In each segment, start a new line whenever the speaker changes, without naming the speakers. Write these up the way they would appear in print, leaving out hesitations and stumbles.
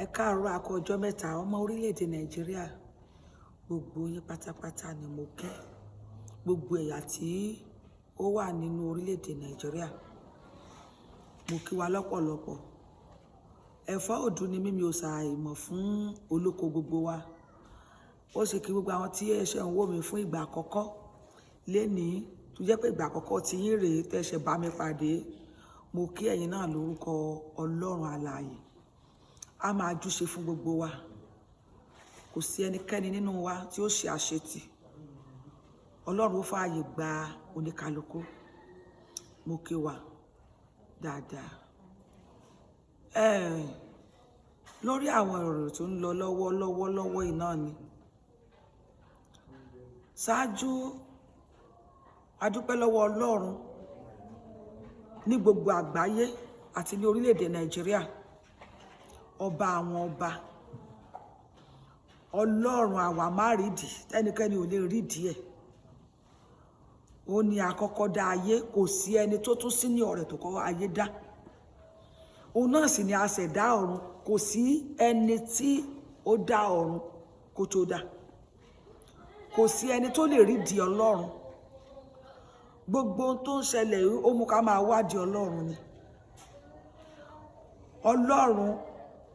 Ẹ káàárọ̀ àkó ọjọ́ mẹ́ta ọmọ orílẹ̀-èdè Nàìjíríà gbogbo yín pátápátá ni mo kí gbogbo ẹ̀yà tí ó wà nínú orílẹ̀-èdè Nàìjíríà mo kí wa lọ́pọ̀lọpọ̀ ẹ̀fọ́ òdù ni mímí ò ṣàìmọ̀ fún olóko gbogbo wa ó sì kí gbogbo àwọn tí ẹ ṣe ń wò mí fún ìgbà àkọ́kọ́ lénìí tó jẹ́ pé ìgbà àkọ́kọ́ tí yín rèé tẹ́ ṣe bá mi pàdé mo kí ẹ̀yin náà lórúkọ Ọlọ́run alààyè a máa júṣe fún gbogbo wa kò sí ẹnikẹ́ni nínú wa tí ó ṣe àṣetì Ọlọ́run ó fààyè gba oníkálukú mo kí wa dáadáa lórí àwọn ọ̀rọ̀ tó ń lọ lọ́wọ́ iná ni ṣáájú a dúpẹ́ lọ́wọ́ Ọlọ́run ní gbogbo àgbáyé àti ní orílẹ̀-èdè Nàìjíríà ọba àwọn ọba Ọlọ́run àwa má rídìí tẹ́nikẹ́ni ò lè rídìí ẹ̀ ó ní àkọ́kọ́ dá ayé kò sí ẹni tó tún sí ní ọ̀rẹ́ tó kọ́ ayé dá òun náà sì ni aṣẹ̀dá ọ̀run kò sí ẹni tí ó dá ọ̀run kó tó dá kò sí ẹni tó lè rídìí Ọlọ́run gbogbo ohun tó ń ṣẹlẹ̀ ó mú ká máa wádìí Ọlọ́run ni Ọlọ́run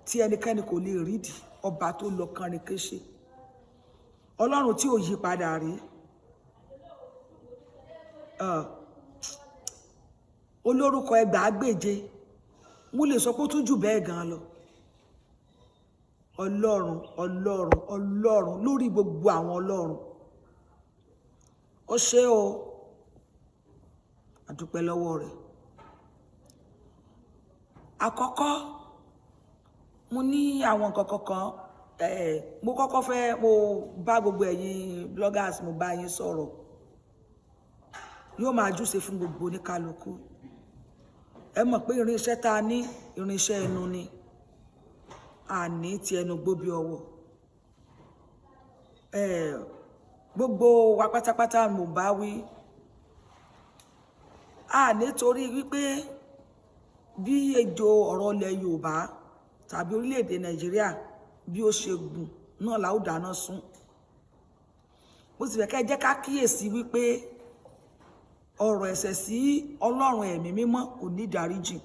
tí ẹnikẹ́ni kò lè rídìí ọba tó lọ kánrin kéṣe Ọlọ́run tí ò yí padà rí olórúkọ ẹgbàágbèje mo lè sọ pé ó tún jù bẹ́ẹ̀ gan lọ Ọlọ́run lórí gbogbo àwọn Ọlọ́run ó ṣé o a dúpẹ́ lọ́wọ́ rẹ̀ àkọ́kọ́ mo ní àwọn nǹkan kankan mo kọ́kọ́ fẹ́ mo bá gbogbo ẹ̀yin bloggers mo bá yín sọ̀rọ̀ yóò máa júṣe fún gbogbo oníkálukú ẹ mọ̀ pé irinṣẹ́ tá a ní irinṣẹ́ ẹnu ni àní ti ẹnu gbóbi ọwọ́ gbogbo wa pátápátá mo bá wí nítorí wípé bí ejò ọ̀rọ̀ ilẹ̀ Yorùbá tàbí orílẹ̀-èdè Nàìjíríà bí ó ṣe gùn náà la ó dáná sun mo sì fẹ́ kẹ́ jẹ́ ká kíyèsí wípé ọ̀rọ̀ ẹ̀ṣẹ̀ sí Ọlọ́run ẹ̀mí mímọ́ kò ní ìdáríjì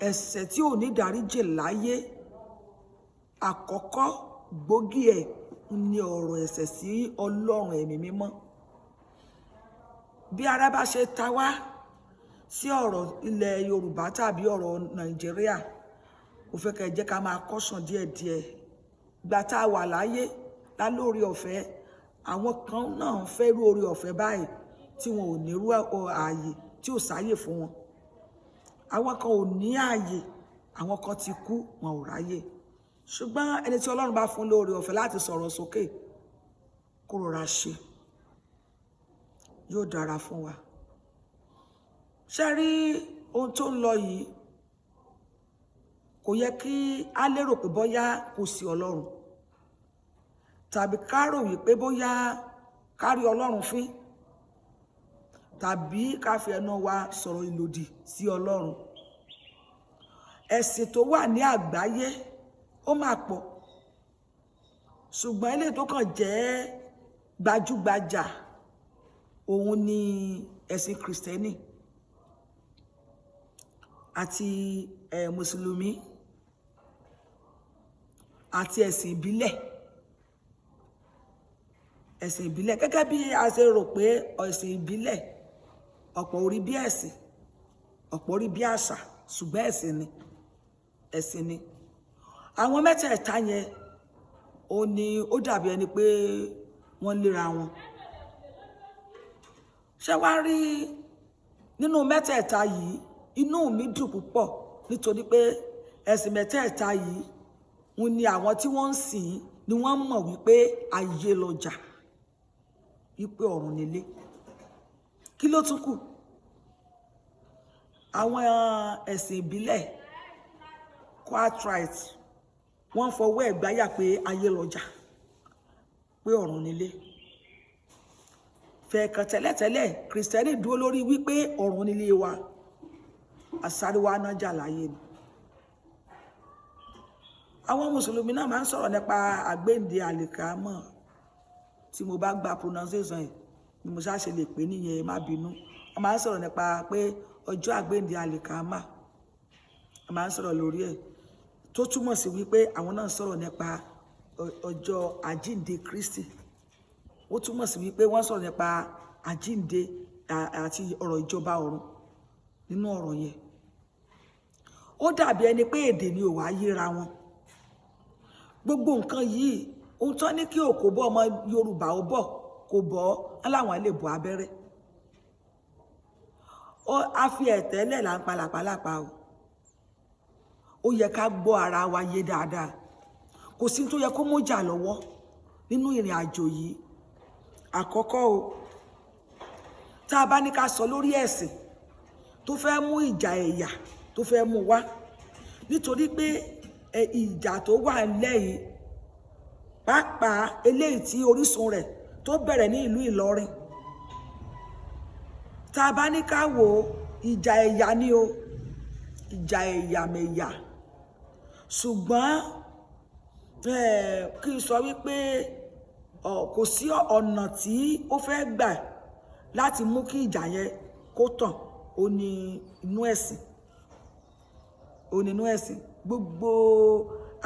ẹ̀ṣẹ̀ tí ò ní ìdáríjì láyé àkọ́kọ́ gbòógì ẹ̀ ní ọ̀rọ̀ ẹ̀ṣẹ̀ sí Ọlọ́run ẹ̀mí mímọ́ bí ara bá ṣe ta wá sí ọ̀rọ̀ ilẹ̀ Yorùbá tàbí ọ̀rọ̀ Nàìjíríà ó fẹ́ kẹ́ jẹ́ ká máa kọ́ṣàn díẹ̀díẹ̀ gbà tá a wà láyé lálórí ọ̀fẹ́ àwọn kan náà ń fẹ́ rú orí ọ̀fẹ́ báyìí tí wọn ò ní rú ààyè tí ò sáyè fún wọn àwọn kan ò ní ààyè àwọn kan ti kú wọn ò ráyè ṣùgbọ́n ẹni tí Ọlọ́run bá fún lórí ọ̀fẹ́ láti sọ̀rọ̀ sókè kó rọra ṣe yóò dára fún wa ṣe rí ohun tó ń lọ yìí kò yẹ kí a lérò pé bóyá kò sí Ọlọ́run tàbí ká rò wípé bóyá ká rí Ọlọ́run fín tàbí ká fi ẹnu wa sọ̀rọ̀ ìlòdì sí Ọlọ́run ẹ̀sìn tó wà ní àgbáyé ó máa pọ̀ ṣùgbọ́n ilé tó kàn jẹ́ gbajúgbajà òun ni ẹ̀sìn Kristẹni àti Mùsùlùmí àti ẹ̀sìn ìbílẹ̀ gẹ́gẹ́ bí a ṣe rò pé ẹ̀sìn ìbílẹ̀ ọ̀pọ̀ orí bí ẹ̀sìn ọ̀pọ̀ orí bí àṣà ṣùgbọ́n ẹ̀sìn ni àwọn mẹ́tẹ̀ẹ̀ta yẹn ó ní ó dàbí ẹni pé wọ́n léra wọn ṣé wá rí nínú mẹ́tẹ̀ẹ̀ta yìí inú mi dùn púpọ̀ nítorí pé ẹ̀sìn mẹ́tẹ̀ẹ̀ta yìí wọ́n ní àwọn tí wọ́n ń sìn ni wọ́n mọ̀ wípé ayé lọ́jà wípé ọ̀run nílé kí ló tún kù àwọn ẹ̀sìn ìbílẹ̀ quatright wọ́n fọwọ́ ẹ̀ gbáyà pé ayé lọ́jà pé ọ̀run nílé fẹ̀ẹ̀kan tẹ́lẹ̀tẹ́lẹ̀ Kristẹni dúró lórí wípé ọ̀run nílé wa àsáríwá náà jà láyé ni àwọn mùsùlùmí náà máa ń sọ̀rọ̀ nípa àgbéǹde àlìkámọ̀ tí mo bá gba pronunciation yìí ni mo ṣáṣe lè pè nìyẹn, má bínú. Wọ́n máa ń sọ̀rọ̀ nípa pé ọjọ́ àgbéǹde àlìkámọ̀, wọ́n máa ń sọ̀rọ̀ lórí ẹ̀, tó túmọ̀ sí wípé àwọn náà sọ̀rọ̀ nípa ọjọ́ àjíǹde Kristi. Ó túmọ̀ sí wípé wọ́n sọ̀rọ̀ nípa àjíǹde àti ọ̀rọ̀ ìjọba ọ̀run nínú ọ̀rọ̀ yẹn. Ó dàbí ẹni pé èdè ni ò wá yéra wọn. Gbogbo nǹkan yìí, ohun tó ní kí òkò bọ́ ọmọ Yorùbá ó bọ̀ kò bọ́, aláwọn lè bọ́ abẹ́rẹ́. A fi ẹ̀tẹ́lẹ̀ là ń pa làpálàpá o. Ó yẹ ká gbọ́ ara wa yé dáadáa. Kò sí tó yẹ kó mú jà lọ́wọ́ nínú ìrìn àjò yìí. Àkọ́kọ́ o, tá a bá ní ká sọ lórí ẹ̀sìn tó fẹ́ mú ìjà ẹ̀yà tó fẹ́ mú wá, nítorí pé ìjà tó wà nílẹ̀ yìí, pàápàá eléyìí tí orísun rẹ̀ tó bẹ̀rẹ̀ ní ìlú Ìlọrin, tá a bá ní ká wò ìjà ẹ̀yà ni o, ìjà ẹ̀yàmẹ̀yà. Ṣùgbọ́n kí n sọ wípé kò sí ọ̀nà tí ó fẹ́ gbà láti mú kí ìjà yẹn kó tàn, ó ní inú ẹ̀sìn, ó ní inú ẹ̀sìn. Gbogbo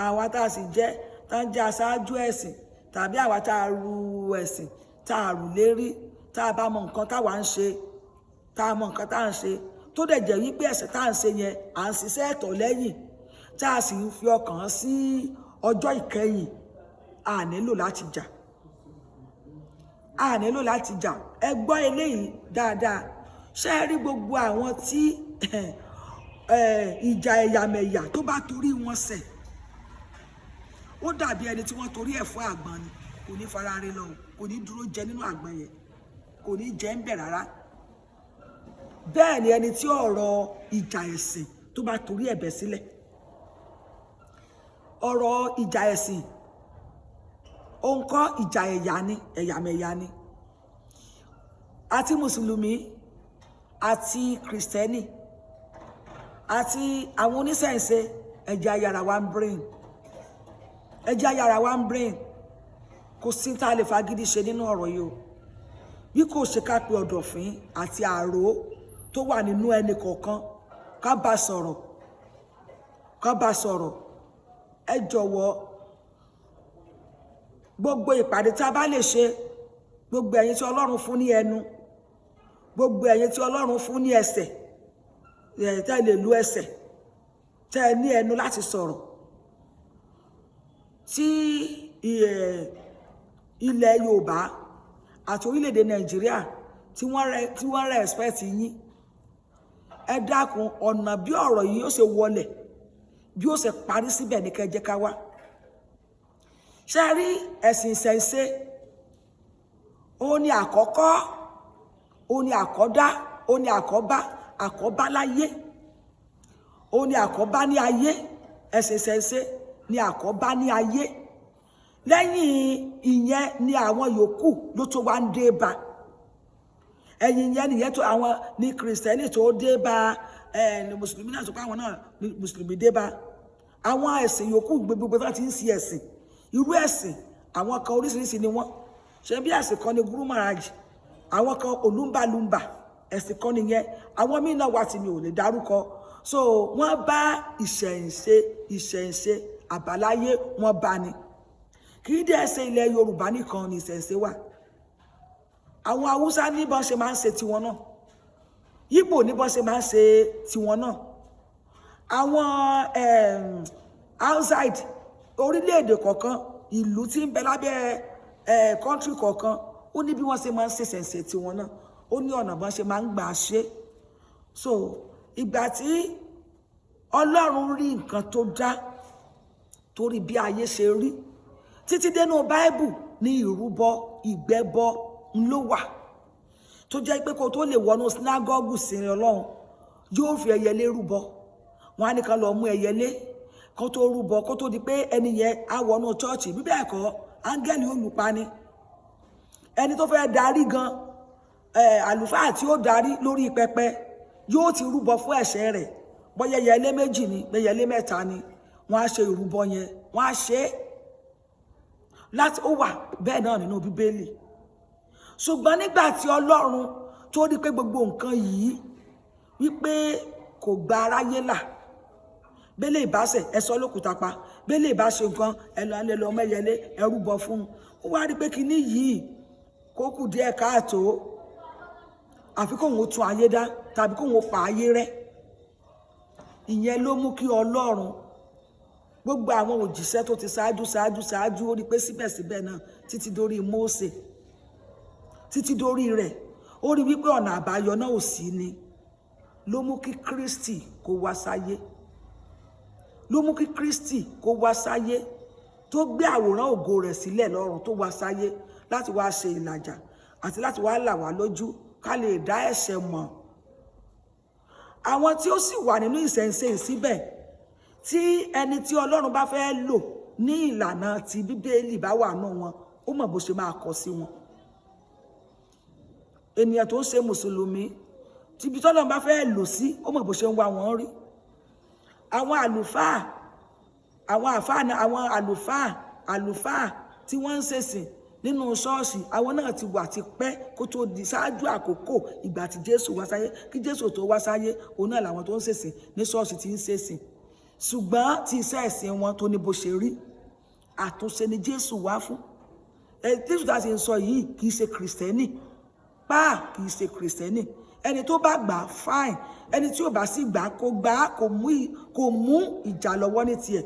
àwa tá a sì jẹ́ tá ń jẹ́ aṣáájú ẹ̀sìn, tàbí àwa tá a ru ẹ̀sìn tá a rù lérí, tá a bá mọ nǹkan táwa ń ṣe, tá a mọ nǹkan tá a ń ṣe, tó dẹ̀ jẹ́ wípé ẹ̀sìn tá a ń ṣe yẹn à ń ṣiṣẹ́ ẹ̀tọ́ lẹ́yìn, tá a sì ń fi ọkàn sí ọjọ́ ìkẹyìn, a nílò láti jà, a nílò láti jà. Ẹ gbọ́ eléyìí dáadáa. Ṣé ẹ rí gbogbo àwọn tí ìjà ẹ̀yàmẹ̀yà tó bá torí wọn ṣẹ̀, ó dàbí ẹni tí wọ́n torí ẹ̀ fọ́ àgbọn ni, kò ní fara rẹ̀ lọ, kò ní dúró jẹ nínú àgbọn yẹn, kò ní jẹ ń bẹ̀ rárá. Bẹ́ẹ̀ ni ẹni tí ọ̀rọ̀ ìjà ẹ̀sìn tó bá torí ẹ̀bẹ̀ sílẹ̀. Ọ̀rọ̀ ìjà ẹ̀sìn òun kọ́, ìjà ẹ̀yà ni, ẹ̀yàmẹ̀yà ni. Àti mùsùlùmí àti kìrìsìtẹ́nì àti àwọn oníṣẹ̀ǹṣe, ẹ̀jẹ̀ ayára wa ń brain, ẹ̀jẹ̀ ayára wa ń brain. Kò sí tá a lè fagídí ṣe nínú ọ̀rọ̀ yìí o, bí kò ṣe ká pe ọ̀dọ̀fín àti àrò tó wà nínú ẹnì kọ̀ọ̀kan, ká bá sọ̀rọ̀, ká bá sọ̀rọ̀. Ẹ jọ̀wọ́, gbogbo ìpàdé tá a bá lè ṣe, gbogbo ẹ̀yin tí Ọlọ́run fún ní ẹnu, gbogbo ẹ̀yin tí Ọlọ́run fún ní ẹsẹ̀, tẹ́ lè lu ẹsẹ̀, tẹ́ ní ẹnu láti sọ̀rọ̀, tí ilẹ̀ Yorùbá àti orílẹ̀-èdè Nàìjíríà tí wọ́n respect yín, ẹ dákun, ọ̀nà bí ọ̀rọ̀ yìí ó ṣe wọlẹ̀, bí ó ṣe parí síbẹ̀ ní kẹ́ jẹ́ ká wá. Ṣé rí ẹ̀sìn ìṣẹ̀ǹṣe, ó ní àkọ́kọ́, ó ní àkọ́dá, ó ní àkọ́bá láyé, ó ní àkọ́bá ní ayé. Ẹ̀sìn ìṣẹ̀ǹṣe ní àkọ́bá ní ayé. Lẹ́yìn ìyẹn ni àwọn yòókù ló tó wá ń dé bá. Ẹ̀yìn yẹn nìyẹn tó àwọn ní kìrìsìtẹ́nì tó dé bá, ní mùsùlùmí náà tó kọ́ àwọn náà ní mùsùlùmí dé bá. Àwọn ẹ̀sìn yòókù gbogbo tó ti ń ṣe ẹ̀sìn, irú ẹ̀sìn àwọn kan oríṣiríṣi ni wọ́n. Ṣé bí ẹ̀sìn kan ní gúrú màrájì, àwọn kan olúmbàlúmbà, ẹ̀sìn kan nìyẹn. Àwọn míì náà wà tí mi ò lè dárúkọ. So wọ́n bá ìṣẹ̀ǹṣe àbáláyé, wọ́n bá ni. Kì í dẹ̀ ṣe ilẹ̀ Yorùbá nìkan ni ìṣẹ̀ǹṣe wà. Àwọn Haúsá ní bọ́n ṣe máa ń ṣe tiwọn náà, Ìgbò ní bọ́n ṣe máa ń ṣe tiwọn náà. Àwọn outside orílẹ̀-èdè kọ̀ọ̀kan, ìlú tí ń bẹ lábẹ́ country kọ̀ọ̀kan, ó ní bí wọ́n ṣe máa ń ṣe ìṣẹ̀ǹṣe tiwọn náà, ó ní ọ̀nà bọ́n ṣe máa ń gbà ṣe. So ìgbà tí Ọlọ́run rí nǹkan tó dá, torí bí ayé ṣe rí, títí dénú Báíbù ní ìrúbọ, ìgbẹ́bọ ló wà, tó jẹ́ pé kó tó lè wọnú sínágọ́gù sin Ọlọ́run, yóò fi ẹyẹlé rúbọ. Wọ́n á ní ká lọ mú ẹyẹlé kó tó rúbọ, kó tó di pé ẹni yẹn á wọnú chọ́ọ̀chì. Bí bẹ́ẹ̀ kọ́, áńgẹ́lì olùpani, ẹni tó fẹ́ darí gan, àlùfáà tí ó darí lórí pẹpẹ yóò ti rúbọ fún ẹ̀ṣẹ̀ rẹ̀. Bóyá ẹyẹlé méjì ni, ẹyẹlé mẹ́ta ni, wọ́n á ṣe ìrúbọ yẹn, wọ́n á ṣe láti ó wà bẹ́ẹ̀ náà nínú Bíbélì. Ṣùgbọ́n nígbà tí Ọlọ́run tó rí pé gbogbo nǹkan yìí wípé kò gba aráyé là, bẹ́lẹ̀ ìbáṣẹ̀ ẹ̀sọ́ lókùúta pa, bẹ́lẹ̀ ìbáṣe nǹkan ẹ̀lọ́ lọ mẹ́yẹlé ẹrúbọ fún un, ó wá rí pé kíní yìí kó kù díẹ̀ káàtó, àfi kóun ó tún ayé dá tàbí kóun ó pa ayé rẹ́. Ìyẹn ló mú kí Ọlọ́run gbogbo àwọn òjíṣẹ́ tó ti ṣáájú ó rí pé síbẹ̀síbẹ̀ náà títí dórí Mósè, títí dórí rẹ̀ ó rí wípé ọ̀nà àbáyọ náà ò sí ni, ló mú kí Kristi kó wá sáyé, ló mú kí Kristi kó wá sáyé, tó gbé àwòrán ògo rẹ̀ sílẹ̀ lọ́run, tó wá sáyé láti wá ṣe ìlàjà àti láti wá là wá lójú ká lè dá ẹ̀ṣẹ̀ mọ̀. Àwọn tí ó sì wà nínú ìṣẹ̀ǹṣe síbẹ̀, tí ẹni tí Ọlọ́run bá fẹ́ lò ní ìlànà tí Bíbélì bá wà nù wọn, ó mọ̀ bó ṣe máa kọ sí wọn. Ènìyàn tó ń ṣe mùsùlùmí, tí ibi tọ́lọ́run bá fẹ́ lò sí, ó mọ̀ bó ṣe ń wá wọn rí. Àwọn àlùfáà tí wọ́n ń ṣẹ̀sìn nínú ṣọ́ọ̀ṣì, àwọn náà ti wà ti pẹ́ kó tó di ṣáájú àkókò ìgbà tí Jésù wá sáyé. Kí Jésù tó wá sáyé, òun náà làwọn tó ń ṣẹ̀sìn ní ṣọ́ọ̀ṣì ti ń ṣẹ̀sìn. Ṣùgbọ́n tí iṣẹ́ ẹ̀sìn wọn tó ní bó ṣe rí, àtúnṣe ni Jésù wá fún. Jésù tá a ṣe ń sọ yìí kì í ṣe Kristẹni, kì í ṣe Kristẹni. Ẹni tó bá gbà fine, ẹni tí ò bá sì gbà kò mú ìjà lọ́wọ́ ní tiẹ̀.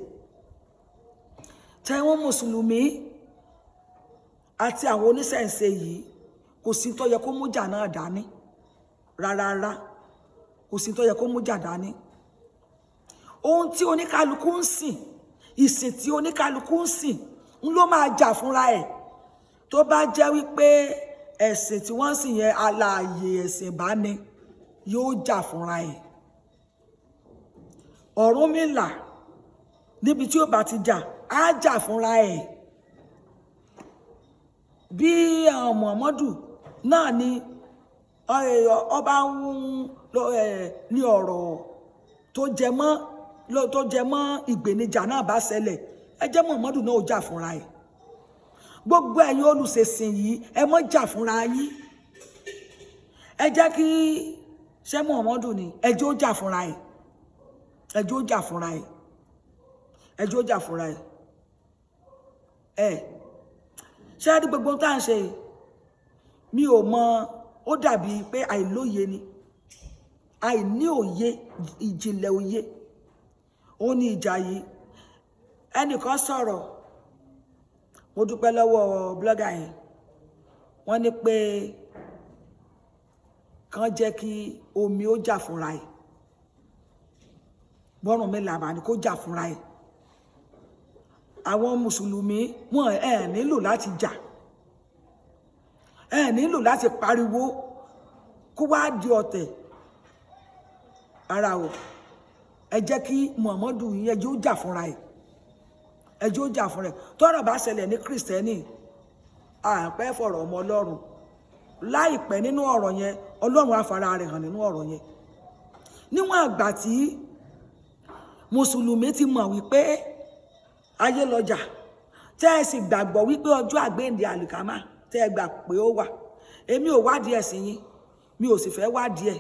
Tẹ́wọ́n mùsùlùmí àti àwọn oníṣẹ̀ǹṣe yìí, kò sí tó yẹ kó mú jà náà dání rárá, kò sí tó yẹ kó mú jà dání. Ohun tí oníkálukú ń sìn, ìsìn tí oníkálukú ń sìn ń ló máa jà fúnra ẹ̀. Tó bá jẹ́ wípé ẹ̀sìn tí wọ́n sìn yẹn alààyè ẹ̀sìn bá ní, yóò jà fúnra ẹ̀. Ọ̀rúnmìlà níbi tí ó bá ti jà, á jà fúnra ẹ̀. Bí Muhammadu náà ni ọba ní ọ̀rọ̀ tó jẹ mọ́ ìgbènijà náà bá ṣẹlẹ̀, ẹ jẹ́ Muhammadu náà ó jà fúnra ẹ̀. Gbogbo ẹ̀yin olùṣẹ̀sìn yìí, ẹ mọ́ jà fúnra yín. Ẹ jẹ́ kí ṣé Muhammadu ni, ẹ jẹ́ ó jà fúnra ẹ̀, ẹ jẹ́ ó jà fúnra ẹ̀, ẹ jẹ́ ó jà fúnra ẹ̀. Ṣé rí gbogbo tá à ń ṣe, mi ò mọ̀, ó dàbí pé àìlóye ni, àìní òye, ìjìnlẹ̀ òye, ó ní ìjà yìí. Ẹnìkan sọ̀rọ̀, mo dúpẹ́ lọ́wọ́ blogger yẹn, wọ́n ní pé kàn jẹ́ kí omi ó jà fúnra ẹ̀, bọ́rùn mi làbà ni kó jà fúnra ẹ̀. Àwọn mùsùlùmí wọn nílò láti jà, nílò láti pariwo kó wá di ọ̀tẹ̀ ara o. Ẹ jẹ́ kí Muhammadu yẹn ẹjọ́ jà fúnra ẹ̀, ẹjọ́ jà fúnra ẹ̀. Tọ́rọ̀ bá ṣẹlẹ̀ ní Kristẹni, àpẹ́ fọ̀rọ̀ ọmọ Ọlọ́run láìpẹ́ nínú ọ̀rọ̀ yẹn, Ọlọ́run á fara rẹ̀ hàn nínú ọ̀rọ̀ yẹn. Níwọ̀n àgbà tí mùsùlùmí ti mọ̀ wípé ayé lọ́jà, tẹ́ ẹ sì gbàgbọ́ wípé ọjọ́ àgbéǹde àlìkámà, tẹ́ ẹ gbà pé ó wà. Èmi ò wádìí ẹ̀sìn yín, mi ò sì fẹ́ wádìí ẹ̀,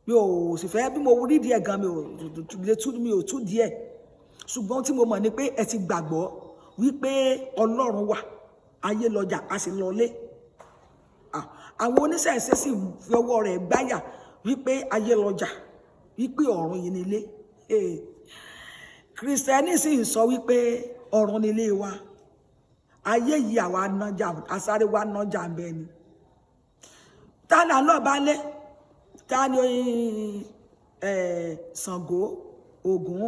mi ò sì fẹ́, bí mo rí díẹ̀ gan mi ò tú díẹ̀. Ṣùgbọ́n tí mo mọ̀ ni pé ẹ ti gbàgbọ́ wípé Ọlọ́run wà, ayé lọ́jà, a sì lọlé. Àwọn oníṣẹ̀ǹṣe sì fi ọwọ́ rẹ̀ gbáyà wípé ayé lọ́jà, wípé ọ̀run yìí nílé. Kristẹni sì ń sọ wípé ọ̀run nílé wa, ayé yìí àwa nájà, asáré wa nájà ń bẹ ni. Ta là ń lọ bá lé? Ta ni Ṣàngó, Ògún,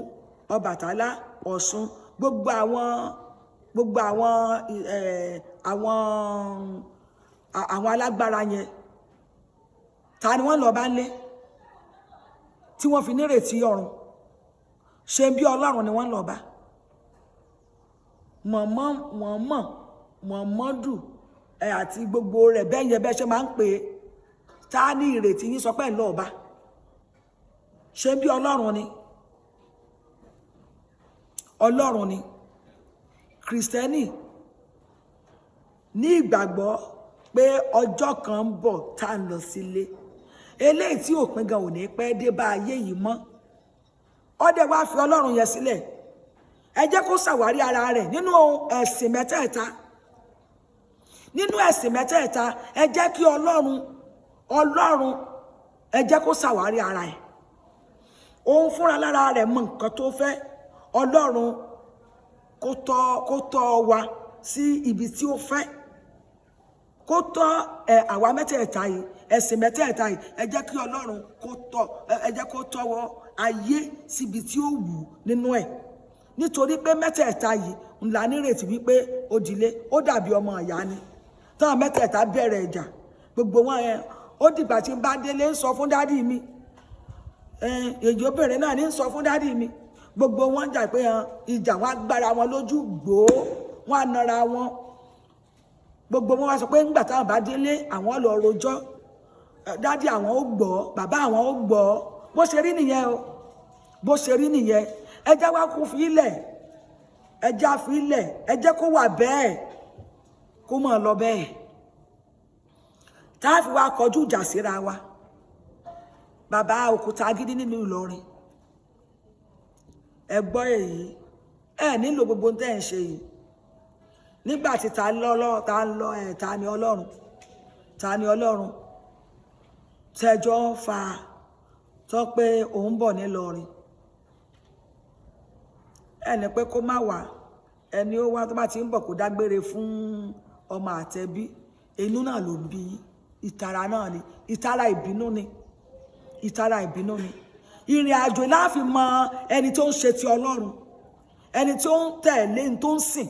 Ọbàtálá, Ọ̀ṣun, gbogbo àwọn alágbára yẹn, ta ni wọ́n lọ bá lé tí wọ́n fi nírètí ọ̀run? Ṣé bí Ọlọ́run ni wọ́n lọ bá? Muhammadu àti gbogbo rẹ̀ bẹ́ẹ̀ yẹn bẹ́ẹ̀ ṣe máa ń pè é, ta ní ìrètí yín sọ pé ń lọ bá? Ṣé bí Ọlọ́run ni? Ọlọ́run ni. Kristẹni ní ìgbàgbọ́ pé ọjọ́ kan ń bọ̀ tá ń lọ sílé. Eléyìí tí òpin gan ò ní pẹ́ dé bá ayé yìí mọ́. Ó dẹ̀ wá fi Ọlọ́run yẹn sílẹ̀. Ẹ jẹ́ kó ṣàwárí ara rẹ̀ nínú ẹ̀sìn mẹ́tẹ̀ẹ̀ta. Nínú ẹ̀sìn mẹ́tẹ̀ẹ̀ta, ẹ jẹ́ kí Ọlọ́run ẹ jẹ́ kó ṣàwárí ara ẹ̀. Òun fúnra lára rẹ̀ mọ nǹkan tó fẹ́. Ọlọ́run kó tọ́ wa sí ibi tí ó fẹ́. Kó tọ́ àwa mẹ́tẹ̀ẹ̀ta yìí, ẹ̀sìn mẹ́tẹ̀ẹ̀ta yìí, ẹ jẹ́ kí Ọlọ́run ẹ jẹ́ kó tọ́wọ́ ayé síbi tí ó wù nínú ẹ̀. Nítorí pé mẹ́tẹ̀ẹ̀ta yìí ńlá nírètí wípé ó dilé, ó dàbí ọmọ ìyá ni. Táwọn mẹ́tẹ̀ẹ̀ta bẹ̀rẹ̀ ìjà, gbogbo wọn ó dìgbà tí n bá délé ń sọ fún dádì mi. Èyí obìnrin náà ní ń sọ fún dádì mi. Gbogbo wọn jà pé ìjà wọn agbára wọn lójú gbòó, wọn anara wọn. Gbogbo wọn wá sọ pé ńgbà táwọn bá délé àwọn lọ rojọ́. Dádì àwọn ó gbọ́, bàbá àwọn ó gbọ́. Bó ṣe rí nìyẹn o. Bó ṣe rí nìyẹn. Ẹ jẹ́ wá kú fi ilẹ̀. Ẹ jẹ́ fi ilẹ̀. Ẹ jẹ́ kó wà bẹ́ẹ̀. Kó mọ̀ lọ bẹ́ẹ̀. Tá fi wá kọjú ìjà síra wa. Bàbá òkúta gidi nínú Ìlọrin. Ẹ gbọ́ èyí. Ẹ nílò gbogbo tẹ́ ń ṣe yìí. Nígbà tí ta ni Ọlọ́run? Ta ni Ọlọ́run? Tẹjọ́ ń fa tọ́ pé òun bọ̀ nílọrin. Ẹni pé kó má wá. Ẹni ó wá tó bá ti ń bọ̀ kó dágbére fún ọmọ àtẹbí. Inú náà ló bí. Ìtara náà ni. Ìtara ìbínú ni. Ìtara ìbínú ni. Ìrìn àjò láàfin mọ ẹni tó ń ṣe ti Ọlọ́run. Ẹni tó ń tẹ̀lé ní tó ń sìn.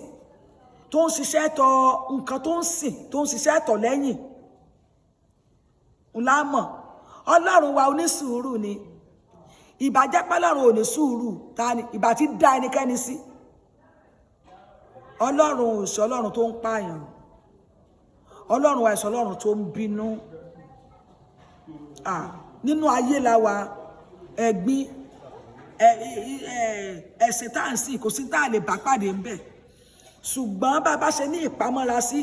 Tó ń ṣiṣẹ́ tọ nǹkan tó ń sìn. Tó ń ṣiṣẹ́ tọ̀ lẹ́yìn. Ńlá mọ̀. Ọlọ́run wa onísùúrù ni. Ìbàjẹ́ pé Ọlọ́run ò ní sùúrù. Ta ni? Ìbá ti dá ẹnikẹ́ni sí. Ọlọ́run ò ṣe Ọlọ́run tó ń pààyàn. Ọlọ́run wa ṣe Ọlọ́run tó ń bínú. Nínú ayé la wa ẹ̀gbin ẹ̀sìn tá à ń sìn kò sí tá à lè bá pàdé ń bẹ̀. Ṣùgbọ́n bàbá ṣe ní ìpamọ́ra sí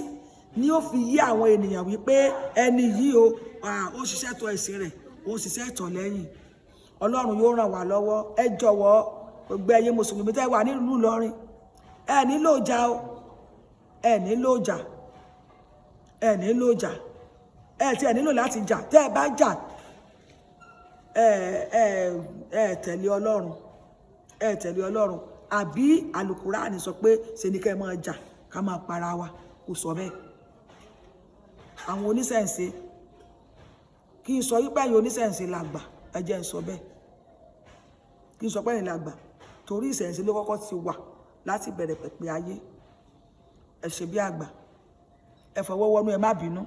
ni ó fi yí àwọn ènìyàn wípé ẹni yìí ó ṣiṣẹ́ tọ ẹ̀sìn rẹ̀, ó ṣiṣẹ́ tọ̀ lẹ́yìn. Ọlọ́run yóò ràn wá lọ́wọ́. Ẹ jọ̀wọ́ gbogbo ẹ̀yin mùsùlùmí tẹ́ wà nílùú Ìlọrin. Ẹ nílò ìjà o. Ẹ nílò ìjà. Ẹ nílò ìjà. Ẹ tí ẹ nílò láti jà. Tẹ́ ẹ bá jà, ẹ tẹ̀lé Ọlọ́run. Ẹ tẹ̀lé Ọlọ́run. Àbí àlùkùránì sọ pé ṣe ni kẹ́ máa jà ká máa para wa. Kò sọ bẹ́ẹ̀. Àwọn oníṣẹ̀ǹṣe kì í sọ wípé ẹ̀yin oníṣẹ̀ǹṣe làgbà. Ẹ jẹ́ ń sọ bẹ́ẹ̀. Kì í sọ pé ẹ̀yin làgbà. Torí ìṣẹ̀ǹṣe ló kọ́kọ́ ti wà láti bẹ̀rẹ̀ pẹ̀pẹ̀ ayé. Ẹ ṣe bí àgbà. Ẹ fọwọ́ wọnú, ẹ má bínú.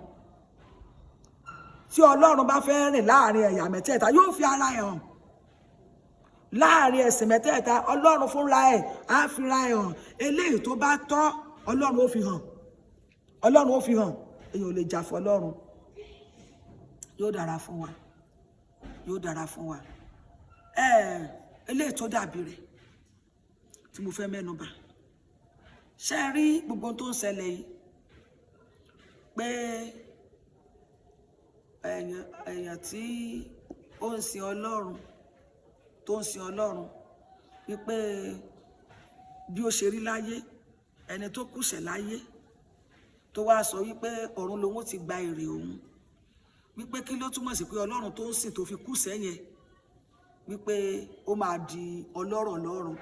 Tí Ọlọ́run bá fẹ́ rìn láàrin ẹ̀yà mẹ́tẹ̀ẹ̀ta yóò fi ara ẹ̀ hàn. Láàrin ẹ̀sìn mẹ́tẹ̀ẹ̀ta Ọlọ́run fúnra ẹ̀ á fi ra ẹ̀ hàn. Eléyìí tó bá tọ́ Ọlọ́run ó fi hàn. Ọlọ́run ó fi hàn. Èèyàn ò lè jà fún Ọlọ́run. Yóò dára fún wa. Yóò dára fún wa. Eléyìí tó dàbí rẹ̀ tí mo fẹ́ mẹ́nu bà. Ṣé rí gbogbo tó ń ṣẹlẹ̀ yìí pé èèyàn tí ó ń sin Ọlọ́run tó ń sin Ọlọ́run wípé bí ó ṣe rí láyé, ẹni tó kùsẹ̀ láyé tó wá sọ wípé ọ̀run lòun ti gba èrè òun, wípé kí ló túmọ̀ sí pé Ọlọ́run tó ń sìn tó fi kùsẹ̀ yẹn wípé ó máa di ọlọ́rọ̀ lọ́run.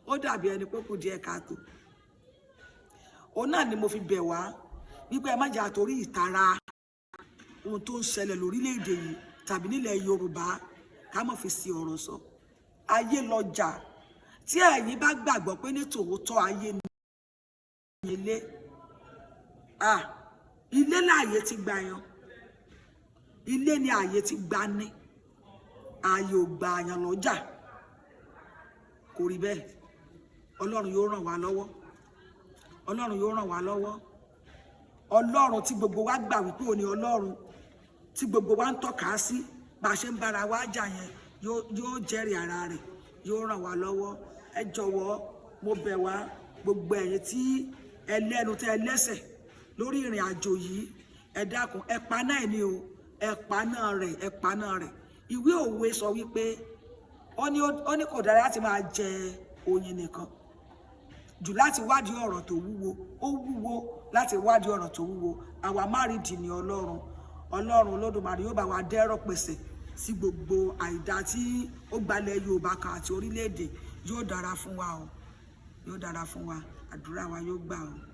Ó dàbí ẹni pé kù díẹ̀ káàtó. Òun náà ni mo fi bẹ̀ wá wípé ẹ má jà torí ìtara ohun tó ń ṣẹlẹ̀ lórílẹ̀‐èdè yìí tàbí nílẹ̀ Yorùbá ká má fi sí ọ̀rọ̀ sọ. Ayé lọjà. Tí ẹ̀yin bá gbàgbọ́ pé ní tòótọ́ ayé ni ilé, ilé láàyè ti gbà yan. Ilé ni ààyè ti gbà ní. Ààyè ò gbà yàn lọ́jà. Kò rí bẹ́ẹ̀. Ọlọ́run yóò ràn wá lọ́wọ́. Ọlọ́run yóò ràn wá lọ́wọ́. Ọlọ́run tí gbogbo wa gbà wípé òun ni Ọlọ́run tí gbogbo wa ń tọ́ka sí bá a ṣe ń bára wa jà yẹn yóò jẹ́rìí ara rẹ̀, yóò ràn wá lọ́wọ́. ẹ jọ̀wọ́ mo bẹ̀ wá gbogbo ẹ̀yin tí ẹlẹ́nu tẹ́ ẹlẹ́sẹ̀ lórí ìrìn àjò yìí, ẹ dákun ẹ pa náà ni o, ẹ pa náà rẹ̀. Ìwé òwe sọ wípé ó ní kò dára láti máa jẹ oyin nìkan jù láti wádìí ọ̀rọ̀ tó wúwo. Ó wúwo láti wádìí ọ̀rọ̀ tó wúwo. Àwa márìdì ni Ọlọ́run Olódùmarè yóò bá wa dẹ́rọ̀ pèsè sí gbogbo àìdá tí ó gbalẹ̀ Yorùbá kan àti orílẹ̀-èdè. Yóò dára fún wa o, yóò dára fún wa, àdúrà wa yóò gbà o.